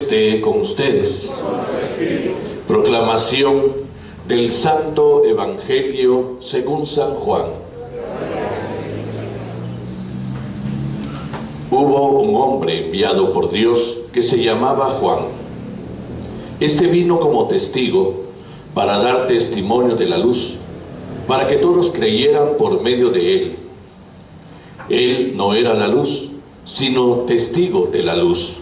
esté con ustedes. Proclamación del Santo Evangelio según San Juan. Hubo un hombre enviado por Dios que se llamaba Juan. Este vino como testigo para dar testimonio de la luz, para que todos creyeran por medio de él. Él no era la luz, sino testigo de la luz.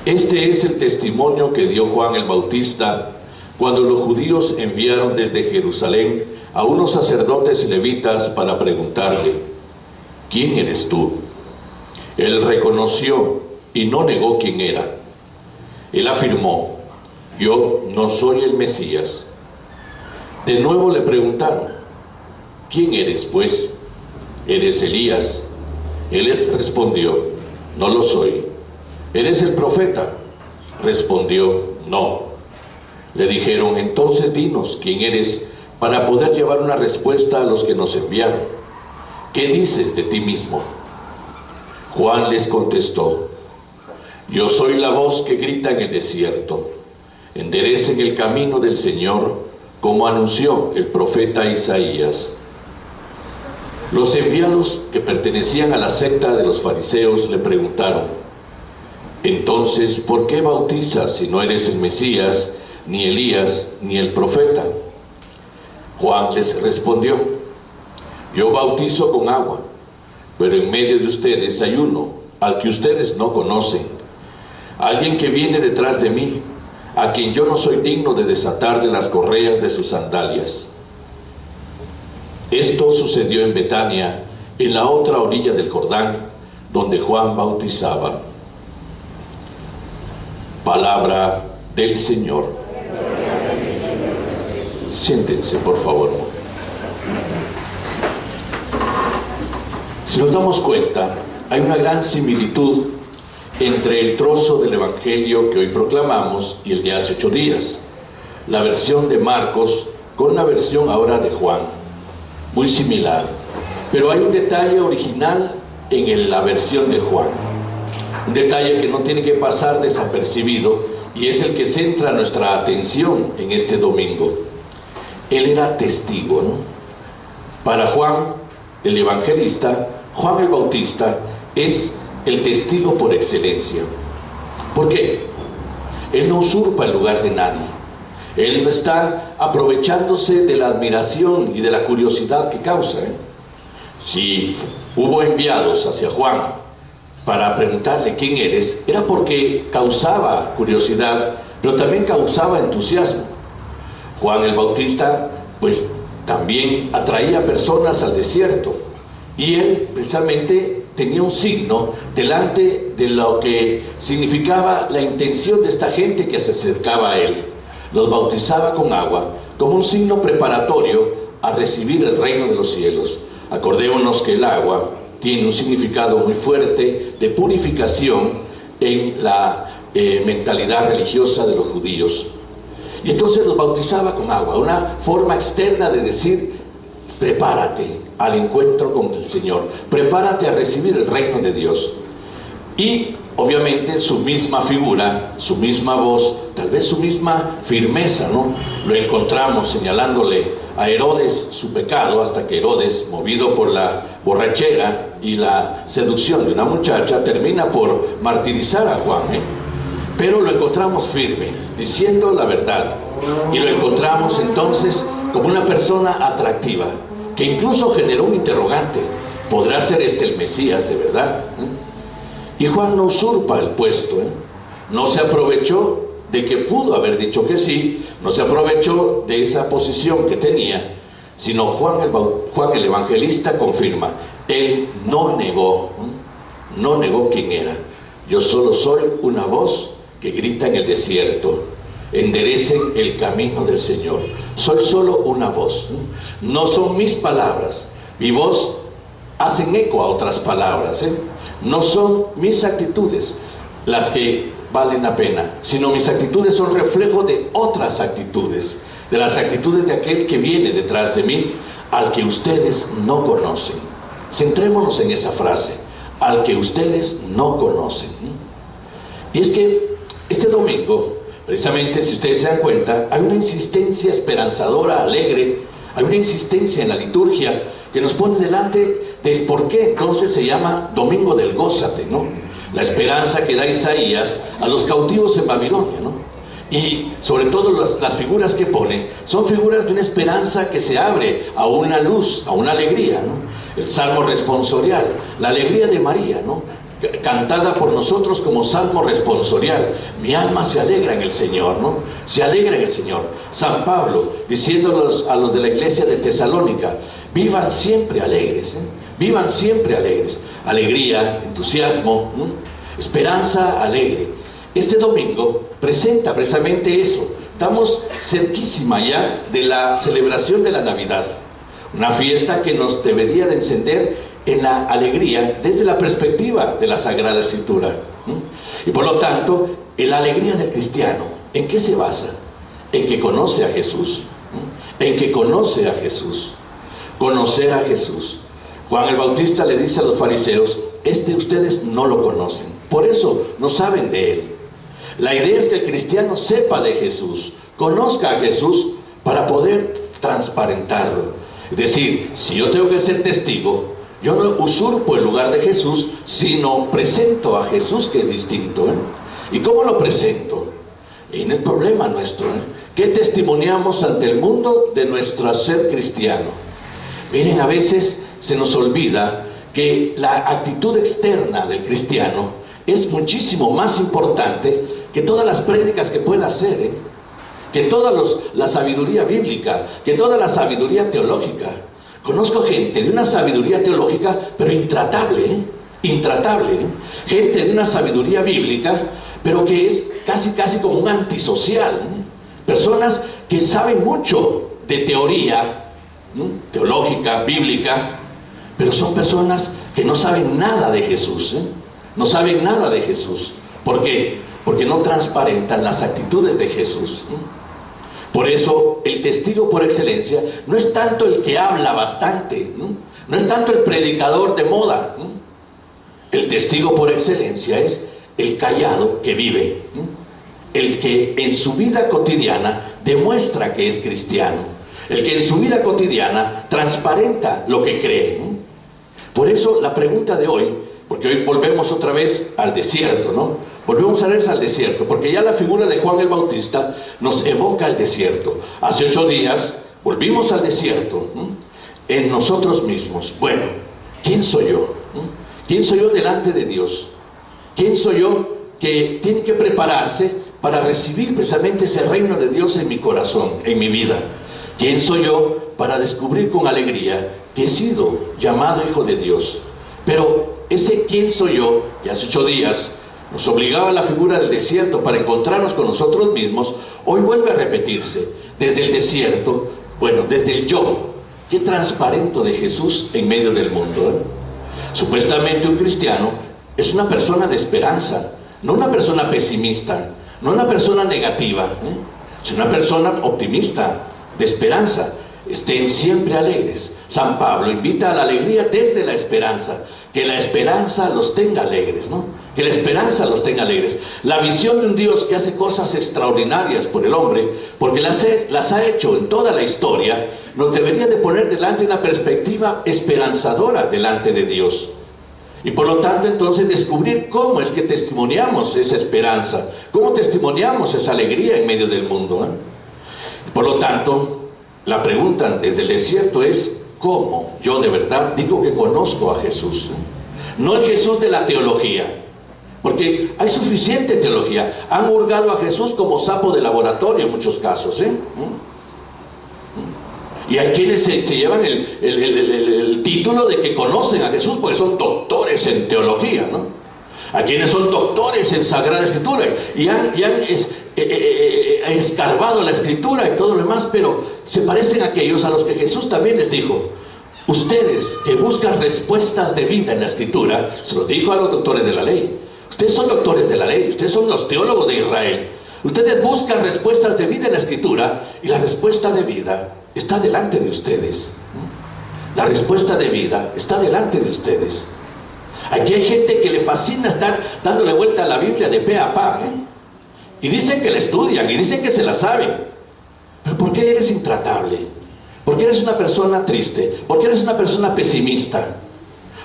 Este es el testimonio que dio Juan el Bautista cuando los judíos enviaron desde Jerusalén a unos sacerdotes levitas para preguntarle: ¿quién eres tú? Él reconoció y no negó quién era. Él afirmó: yo no soy el Mesías. De nuevo le preguntaron: ¿quién eres, pues? ¿Eres Elías? Él les respondió: no lo soy. ¿Eres el profeta? Respondió: no. Le dijeron: entonces dinos quién eres, para poder llevar una respuesta a los que nos enviaron. ¿Qué dices de ti mismo? Juan les contestó: yo soy la voz que grita en el desierto, enderecen el camino del Señor, como anunció el profeta Isaías. Los enviados que pertenecían a la secta de los fariseos le preguntaron: entonces, ¿por qué bautizas si no eres el Mesías, ni Elías, ni el profeta? Juan les respondió: yo bautizo con agua, pero en medio de ustedes hay uno al que ustedes no conocen, alguien que viene detrás de mí, a quien yo no soy digno de desatarle las correas de sus sandalias. Esto sucedió en Betania, en la otra orilla del Jordán, donde Juan bautizaba. Palabra del Señor. Siéntense, por favor. Si nos damos cuenta, hay una gran similitud entre el trozo del Evangelio que hoy proclamamos y el de hace 8 días. La versión de Marcos con la versión ahora de Juan. Muy similar. Pero hay un detalle original en la versión de Juan. Un detalle que no tiene que pasar desapercibido y es el que centra nuestra atención en este domingo. Él era testigo, ¿no? Para Juan, el evangelista, Juan el Bautista es el testigo por excelencia. ¿Por qué? Él no usurpa el lugar de nadie. Él no está aprovechándose de la admiración y de la curiosidad que causa. Si hubo enviados hacia Juan para preguntarle quién eres, era porque causaba curiosidad, pero también causaba entusiasmo. Juan el Bautista, pues, también atraía personas al desierto, y él precisamente tenía un signo delante de lo que significaba la intención de esta gente que se acercaba a él. Los bautizaba con agua como un signo preparatorio a recibir el reino de los cielos. Acordémonos que el agua tiene un significado muy fuerte de purificación en la mentalidad religiosa de los judíos. Y entonces los bautizaba con agua, una forma externa de decir: prepárate al encuentro con el Señor, prepárate a recibir el reino de Dios. Y obviamente su misma figura, su misma voz, tal vez su misma firmeza, ¿no? Lo encontramos señalándole a Herodes su pecado, hasta que Herodes, movido por la borrachera y la seducción de una muchacha, termina por martirizar a Juan, Pero lo encontramos firme, diciendo la verdad. Y lo encontramos entonces como una persona atractiva, que incluso generó un interrogante: ¿podrá ser este el Mesías de verdad? Y Juan no usurpa el puesto, no se aprovechó de que pudo haber dicho que sí, no se aprovechó de esa posición que tenía, sino Juan el evangelista confirma: él no negó quién era. Yo solo soy una voz que grita en el desierto, enderecen el camino del Señor. Soy solo una voz, no son mis palabras. Mi voz hacen eco a otras palabras, No son mis actitudes las que valen la pena, sino mis actitudes son reflejo de otras actitudes, de las actitudes de aquel que viene detrás de mí, al que ustedes no conocen. Centrémonos en esa frase: al que ustedes no conocen. Y es que este domingo, precisamente, si ustedes se dan cuenta, hay una insistencia esperanzadora, alegre, hay una insistencia en la liturgia que nos pone delante del por qué entonces se llama Domingo del Gózate, ¿no? La esperanza que da Isaías a los cautivos en Babilonia, ¿no? Y sobre todo las figuras que pone son figuras de una esperanza que se abre a una luz, a una alegría, ¿no? El salmo responsorial, la alegría de María, ¿no? Cantada por nosotros como salmo responsorial. Mi alma se alegra en el Señor, ¿no? Se alegra en el Señor. San Pablo diciéndolos a los de la iglesia de Tesalónica: vivan siempre alegres, ¿eh? Vivan siempre alegres. Alegría, entusiasmo, ¿no? Esperanza alegre. Este domingo presenta precisamente eso. Estamos cerquísima ya de la celebración de la Navidad, una fiesta que nos debería de encender en la alegría desde la perspectiva de la Sagrada Escritura. Y por lo tanto, en la alegría del cristiano, ¿en qué se basa? En que conoce a Jesús. En que conoce a Jesús. Conocer a Jesús. Juan el Bautista le dice a los fariseos: ustedes no lo conocen, por eso no saben de él. La idea es que el cristiano sepa de Jesús, conozca a Jesús para poder transparentarlo. Es decir, si yo tengo que ser testigo, yo no usurpo el lugar de Jesús, sino presento a Jesús, que es distinto, ¿eh? ¿Y cómo lo presento? Y en el problema nuestro, ¿eh? ¿Qué testimoniamos ante el mundo de nuestro ser cristiano? Miren, a veces se nos olvida que la actitud externa del cristiano es muchísimo más importante que todas las prédicas que pueda hacer, ¿eh? Que toda la sabiduría bíblica, que toda la sabiduría teológica. Conozco gente de una sabiduría teológica, pero intratable, ¿eh? Intratable, ¿eh? Gente de una sabiduría bíblica, pero que es casi como un antisocial, ¿eh? Personas que saben mucho de teoría, ¿eh? Teológica, bíblica, pero son personas que no saben nada de Jesús, ¿eh? No saben nada de Jesús. ¿Por qué? Porque no transparentan las actitudes de Jesús, ¿eh? Por eso el testigo por excelencia no es tanto el que habla bastante, no es tanto el predicador de moda. El testigo por excelencia es el callado que vive, el que en su vida cotidiana demuestra que es cristiano, el que en su vida cotidiana transparenta lo que cree. Por eso la pregunta de hoy, porque hoy volvemos otra vez al desierto, ¿no? Volvemos a ver al desierto, porque ya la figura de Juan el Bautista nos evoca el desierto. Hace 8 días volvimos al desierto, en nosotros mismos. Bueno, ¿quién soy yo? ¿Quién soy yo delante de Dios? ¿Quién soy yo que tiene que prepararse para recibir precisamente ese reino de Dios en mi corazón, en mi vida? ¿Quién soy yo para descubrir con alegría que he sido llamado hijo de Dios? Pero ese quién soy yo, que hace 8 días nos obligaba a la figura del desierto para encontrarnos con nosotros mismos, hoy vuelve a repetirse. Desde el desierto, bueno, desde el yo, ¿qué transparento de Jesús en medio del mundo, eh? Supuestamente un cristiano es una persona de esperanza, no una persona pesimista, no una persona negativa, ¿eh? Es una persona optimista, de esperanza. Estén siempre alegres. San Pablo invita a la alegría desde la esperanza. Que la esperanza los tenga alegres, ¿no? Que la esperanza los tenga alegres. La visión de un Dios que hace cosas extraordinarias por el hombre, porque las ha hecho en toda la historia, nos debería de poner delante una perspectiva esperanzadora delante de Dios. Y por lo tanto entonces descubrir cómo es que testimoniamos esa esperanza, cómo testimoniamos esa alegría en medio del mundo, ¿eh? Por lo tanto, la pregunta desde el desierto es: ¿cómo yo de verdad digo que conozco a Jesús? No el Jesús de la teología, porque hay suficiente teología. Han hurgado a Jesús como sapo de laboratorio en muchos casos, ¿eh? Y hay quienes se llevan el título de que conocen a Jesús porque son doctores en teología, ¿no? Hay quienes son doctores en Sagrada Escritura y han escarbado la Escritura y todo lo demás, pero se parecen a aquellos a los que Jesús también les dijo: ustedes que buscan respuestas de vida en la Escritura, se lo dijo a los doctores de la ley. Ustedes son doctores de la ley, ustedes son los teólogos de Israel. Ustedes buscan respuestas de vida en la Escritura y la respuesta de vida está delante de ustedes. La respuesta de vida está delante de ustedes. Aquí hay gente que le fascina estar dándole vuelta a la Biblia de pe a pa, ¿eh? Y dicen que la estudian, y dicen que se la saben. Pero ¿por qué eres intratable? ¿Por qué eres una persona triste? ¿Por qué eres una persona pesimista?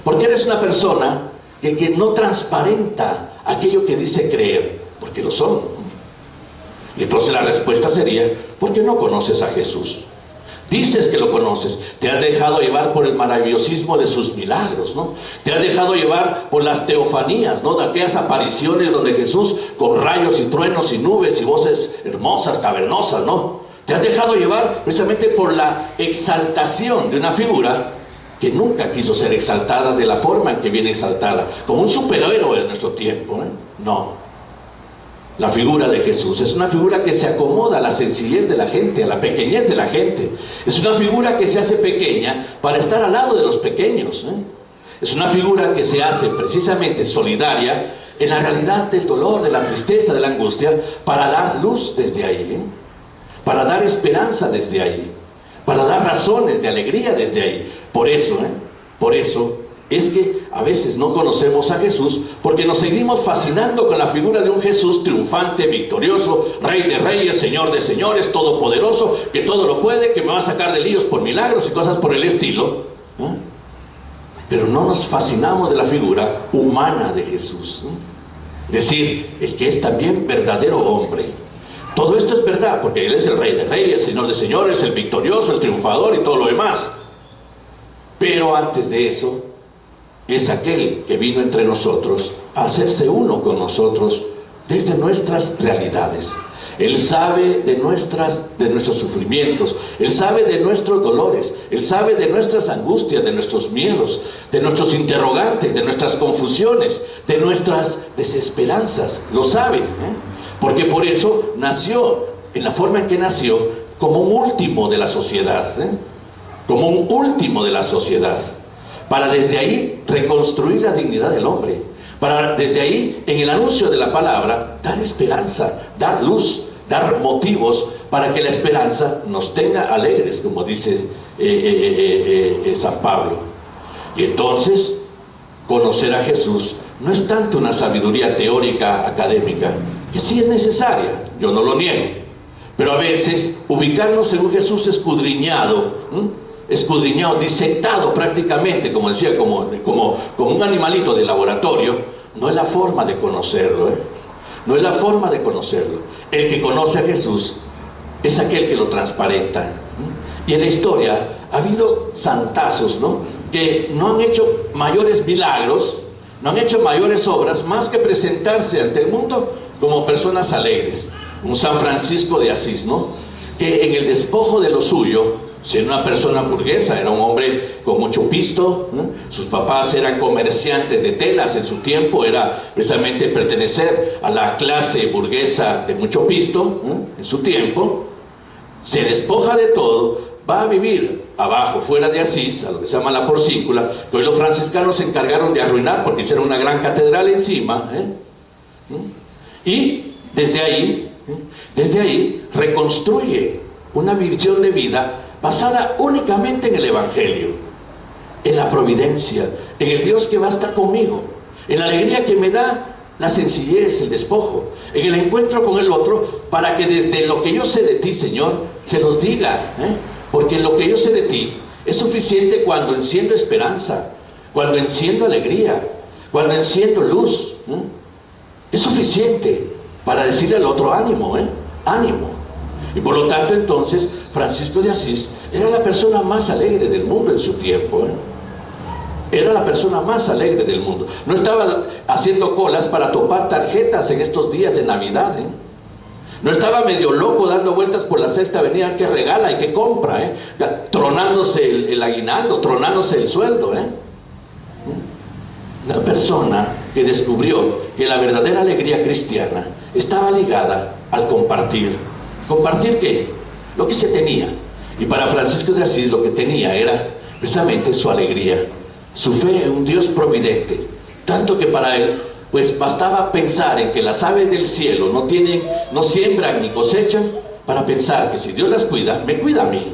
¿Por qué eres una persona que no transparenta aquello que dice creer? Porque lo son. Y entonces la respuesta sería, ¿por qué no conoces a Jesús? Dices que lo conoces, te has dejado llevar por el maravillosismo de sus milagros, ¿no? Te has dejado llevar por las teofanías, ¿no? De aquellas apariciones donde Jesús, con rayos y truenos y nubes y voces hermosas, cavernosas, ¿no? Te has dejado llevar precisamente por la exaltación de una figura que nunca quiso ser exaltada de la forma en que viene exaltada, como un superhéroe de nuestro tiempo, ¿eh? No. La figura de Jesús es una figura que se acomoda a la sencillez de la gente, a la pequeñez de la gente. Es una figura que se hace pequeña para estar al lado de los pequeños, ¿eh? Es una figura que se hace precisamente solidaria en la realidad del dolor, de la tristeza, de la angustia, para dar luz desde ahí, ¿eh? Para dar esperanza desde ahí, para dar razones de alegría desde ahí. Por eso es que a veces no conocemos a Jesús, porque nos seguimos fascinando con la figura de un Jesús triunfante, victorioso, Rey de reyes, Señor de señores, todopoderoso, que todo lo puede, que me va a sacar de líos por milagros y cosas por el estilo, ¿eh? Pero no nos fascinamos de la figura humana de Jesús, ¿eh? Es decir, el que es también verdadero hombre. Todo esto es verdad, porque Él es el Rey de reyes, Señor de señores, el victorioso, el triunfador y todo lo demás. Pero antes de eso, es aquel que vino entre nosotros a hacerse uno con nosotros desde nuestras realidades. Él sabe de nuestros sufrimientos, Él sabe de nuestros dolores, Él sabe de nuestras angustias, de nuestros miedos, de nuestros interrogantes, de nuestras confusiones, de nuestras desesperanzas. Lo sabe, ¿eh? Porque por eso nació en la forma en que nació, como un último de la sociedad, ¿eh? Como un último de la sociedad, para desde ahí reconstruir la dignidad del hombre, para desde ahí, en el anuncio de la palabra, dar esperanza, dar luz, dar motivos para que la esperanza nos tenga alegres, como dice San Pablo. Y entonces, conocer a Jesús no es tanto una sabiduría teórica, académica, que sí es necesaria, yo no lo niego, pero a veces ubicarnos en un Jesús escudriñado, disectado prácticamente, como decía, como un animalito de laboratorio, no es la forma de conocerlo, ¿eh? No es la forma de conocerlo. El que conoce a Jesús es aquel que lo transparenta, ¿eh? Y en la historia ha habido santazos, ¿no?, que no han hecho mayores milagros, no han hecho mayores obras, más que presentarse ante el mundo como personas alegres. Un San Francisco de Asís, ¿no?, que en el despojo de lo suyo, si era una persona burguesa, era un hombre con mucho pisto, ¿no? Sus papás eran comerciantes de telas en su tiempo, era precisamente pertenecer a la clase burguesa de mucho pisto, ¿no?, en su tiempo. Se despoja de todo, va a vivir abajo, fuera de Asís, a lo que se llama la Porcíncula, que hoy los franciscanos se encargaron de arruinar porque hicieron una gran catedral encima, ¿eh? Y desde ahí reconstruye una visión de vida basada únicamente en el Evangelio, en la providencia, en el Dios que va a estar conmigo, en la alegría que me da la sencillez, el despojo, en el encuentro con el otro, para que desde lo que yo sé de ti, Señor, se los diga, ¿eh? Porque lo que yo sé de ti es suficiente cuando enciendo esperanza, cuando enciendo alegría, cuando enciendo luz, ¿eh? Es suficiente para decirle al otro ánimo, ¿eh? Ánimo. Y por lo tanto, entonces, Francisco de Asís era la persona más alegre del mundo en su tiempo, ¿eh? Era la persona más alegre del mundo. No estaba haciendo colas para topar tarjetas en estos días de Navidad, ¿eh? No estaba medio loco dando vueltas por la Sexta Avenida que regala y que compra, ¿eh? Tronándose el aguinaldo, tronándose el sueldo, ¿eh? Una persona que descubrió que la verdadera alegría cristiana estaba ligada al compartir. ¿Compartir qué? Lo que se tenía. Y para Francisco de Asís lo que tenía era precisamente su alegría, su fe en un Dios providente. Tanto que para él, pues bastaba pensar en que las aves del cielo no siembran ni cosechan, para pensar que si Dios las cuida, me cuida a mí.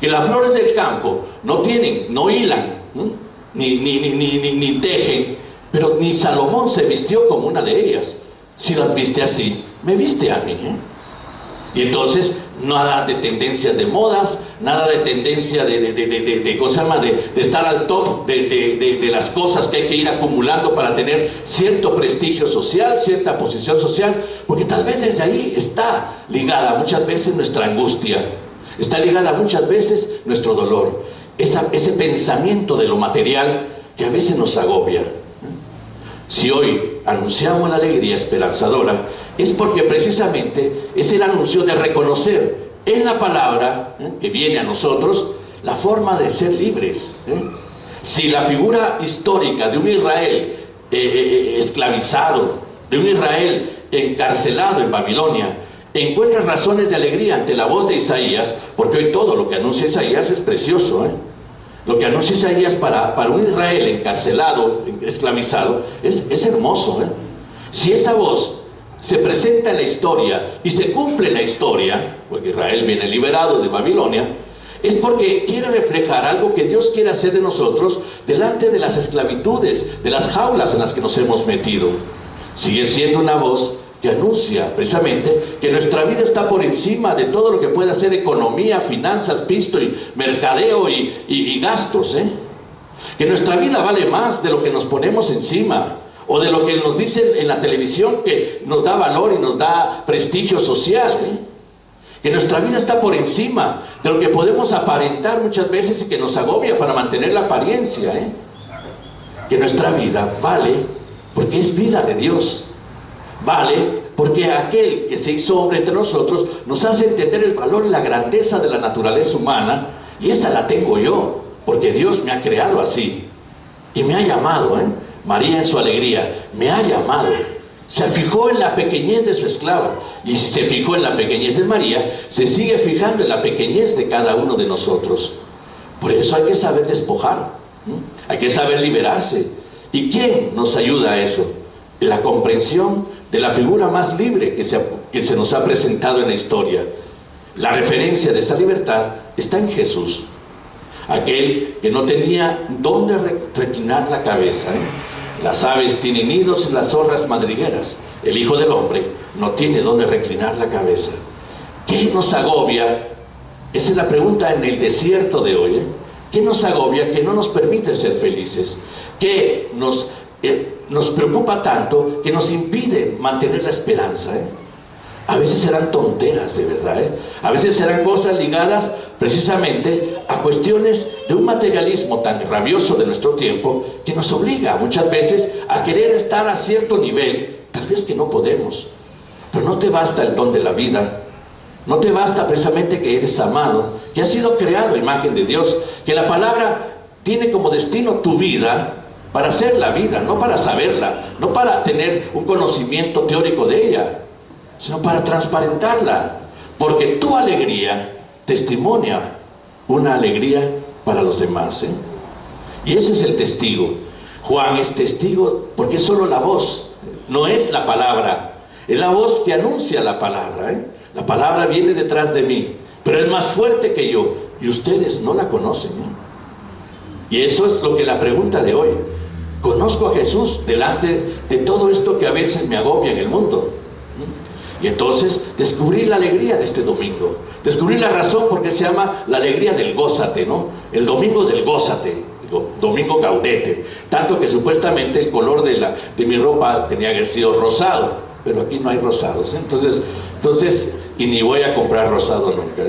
Que las flores del campo no hilan, ni tejen, Pero ni Salomón se vistió como una de ellas. Si las viste así, me viste a mí, ¿eh? Y entonces, nada de tendencias de modas, nada de tendencia de estar al top de las cosas que hay que ir acumulando para tener cierto prestigio social, cierta posición social, porque tal vez desde ahí está ligada muchas veces nuestra angustia, está ligada muchas veces nuestro dolor, ese pensamiento de lo material que a veces nos agobia. Si hoy anunciamos la alegría esperanzadora, es porque precisamente es el anuncio de reconocer en la palabra que viene a nosotros la forma de ser libres. Si la figura histórica de un Israel esclavizado, de un Israel encarcelado en Babilonia, encuentra razones de alegría ante la voz de Isaías, porque hoy todo lo que anuncia Isaías es precioso, Lo que anuncia Isaías para un Israel encarcelado, esclavizado, es hermoso, Si esa voz se presenta en la historia y se cumple en la historia, porque Israel viene liberado de Babilonia, es porque quiere reflejar algo que Dios quiere hacer de nosotros delante de las esclavitudes, de las jaulas en las que nos hemos metido. Sigue siendo una voz que anuncia precisamente que nuestra vida está por encima de todo lo que pueda ser economía, finanzas, pisto y mercadeo y gastos, que nuestra vida vale más de lo que nos ponemos encima, o de lo que nos dicen en la televisión que nos da valor y nos da prestigio social, que nuestra vida está por encima de lo que podemos aparentar muchas veces y que nos agobia para mantener la apariencia, que nuestra vida vale porque es vida de Dios, vale porque aquel que se hizo hombre entre nosotros nos hace entender el valor y la grandeza de la naturaleza humana, y esa la tengo yo, porque Dios me ha creado así y me ha llamado, María en su alegría me ha llamado, se fijó en la pequeñez de su esclava, y si se fijó en la pequeñez de María, se sigue fijando en la pequeñez de cada uno de nosotros. Por eso hay que saber despojar, hay que saber liberarse. ¿Y quién nos ayuda a eso? La comprensión de la figura más libre que se nos ha presentado en la historia. La referencia de esa libertad está en Jesús, aquel que no tenía dónde reclinar la cabeza, Las aves tienen nidos y las zorras madrigueras. El Hijo del Hombre no tiene dónde reclinar la cabeza. ¿Qué nos agobia? Esa es la pregunta en el desierto de hoy, ¿Qué nos agobia que no nos permite ser felices? ¿Qué nos preocupa tanto que nos impide mantener la esperanza? A veces serán tonteras, de verdad, A veces serán cosas ligadas precisamente a cuestiones de un materialismo tan rabioso de nuestro tiempo, que nos obliga muchas veces a querer estar a cierto nivel, tal vez que no podemos. Pero no te basta el don de la vida, no te basta precisamente que eres amado, que has sido creado a imagen de Dios, que la palabra tiene como destino tu vida para hacer la vida, no para saberla, no para tener un conocimiento teórico de ella, sino para transparentarla, porque tu alegría testimonia una alegría para los demás, Y ese es el testigo. Juan es testigo porque es solo la voz, no es la palabra, es la voz que anuncia la palabra, La palabra viene detrás de mí, pero es más fuerte que yo, y ustedes no la conocen, Y eso es lo que la pregunta de hoy. Conozco a Jesús delante de todo esto que a veces me agobia en el mundo. Y entonces descubrir la alegría de este domingo, descubrir la razón por qué se llama la alegría del gózate, El domingo del gózate, domingo gaudete, tanto que supuestamente el color de mi ropa tenía que haber sido rosado, pero aquí no hay rosados, entonces y ni voy a comprar rosado nunca,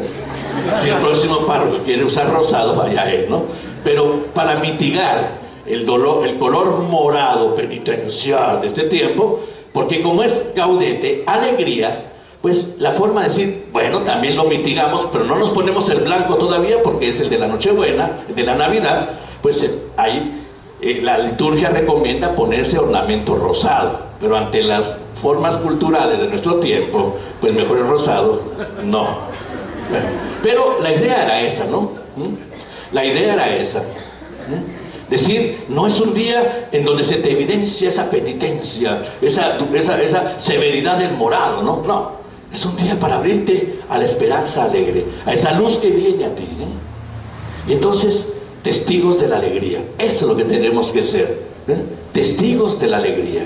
Si el próximo párroco quiere usar rosado, vaya él, Pero para mitigar el dolor, el color morado penitencial de este tiempo, porque como es gaudete, alegría, pues la forma de decir, bueno, también lo mitigamos, pero no nos ponemos el blanco todavía porque es el de la Nochebuena, el de la Navidad, pues ahí la liturgia recomienda ponerse ornamento rosado, pero ante las formas culturales de nuestro tiempo, pues mejor el rosado, no. Bueno, pero la idea era esa, La idea era esa. Decir, no es un día en donde se te evidencia esa penitencia, esa severidad del morado, no. Es un día para abrirte a la esperanza alegre, a esa luz que viene a ti. Y entonces, testigos de la alegría. Eso es lo que tenemos que ser. testigos de la alegría.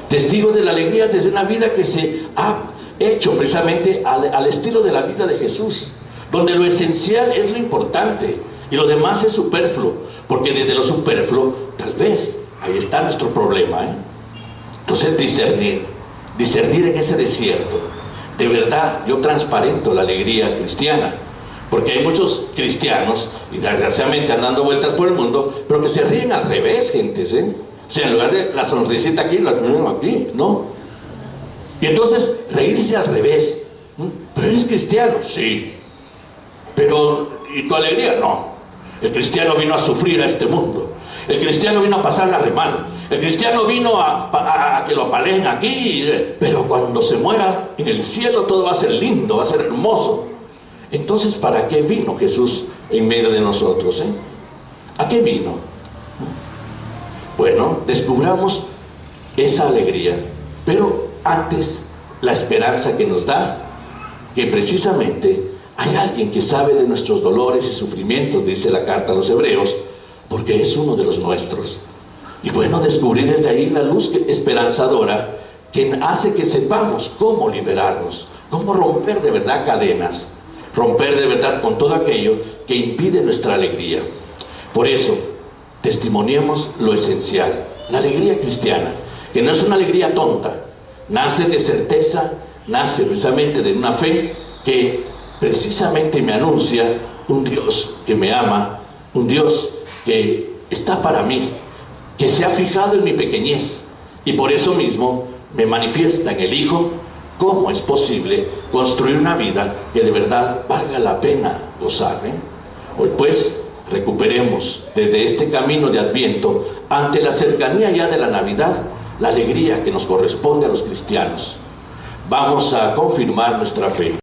Testigos de la alegría desde una vida que se ha hecho precisamente al estilo de la vida de Jesús, donde lo esencial es lo importante y lo demás es superfluo, porque desde lo superfluo, tal vez, ahí está nuestro problema, ¿eh? Entonces discernir en ese desierto. De verdad, yo transparento la alegría cristiana, porque hay muchos cristianos, y desgraciadamente andando vueltas por el mundo, pero que se ríen al revés, gentes, ¿eh? O sea, en lugar de la sonrisita aquí, la tenemos aquí, ¿no? Y entonces, reírse al revés. ¿Pero eres cristiano? Sí. Pero, ¿y tu alegría? No. El cristiano vino a sufrir a este mundo. El cristiano vino a pasarla re mal. El cristiano vino a que lo apalen aquí, pero cuando se muera en el cielo todo va a ser lindo, va a ser hermoso. Entonces, ¿para qué vino Jesús en medio de nosotros? ¿A qué vino? Bueno, descubramos esa alegría, pero antes la esperanza que nos da, que precisamente hay alguien que sabe de nuestros dolores y sufrimientos, dice la carta a los Hebreos, porque es uno de los nuestros. Y bueno, descubrir desde ahí la luz esperanzadora que hace que sepamos cómo liberarnos, cómo romper de verdad cadenas, romper de verdad con todo aquello que impide nuestra alegría. Por eso, testimoniemos lo esencial, la alegría cristiana, que no es una alegría tonta, nace de certeza, nace precisamente de una fe que precisamente me anuncia un Dios que me ama, un Dios que está para mí, que se ha fijado en mi pequeñez y por eso mismo me manifiesta en el Hijo cómo es posible construir una vida que de verdad valga la pena gozar, ¿eh? Hoy pues recuperemos desde este camino de Adviento, ante la cercanía ya de la Navidad, la alegría que nos corresponde a los cristianos. Vamos a confirmar nuestra fe.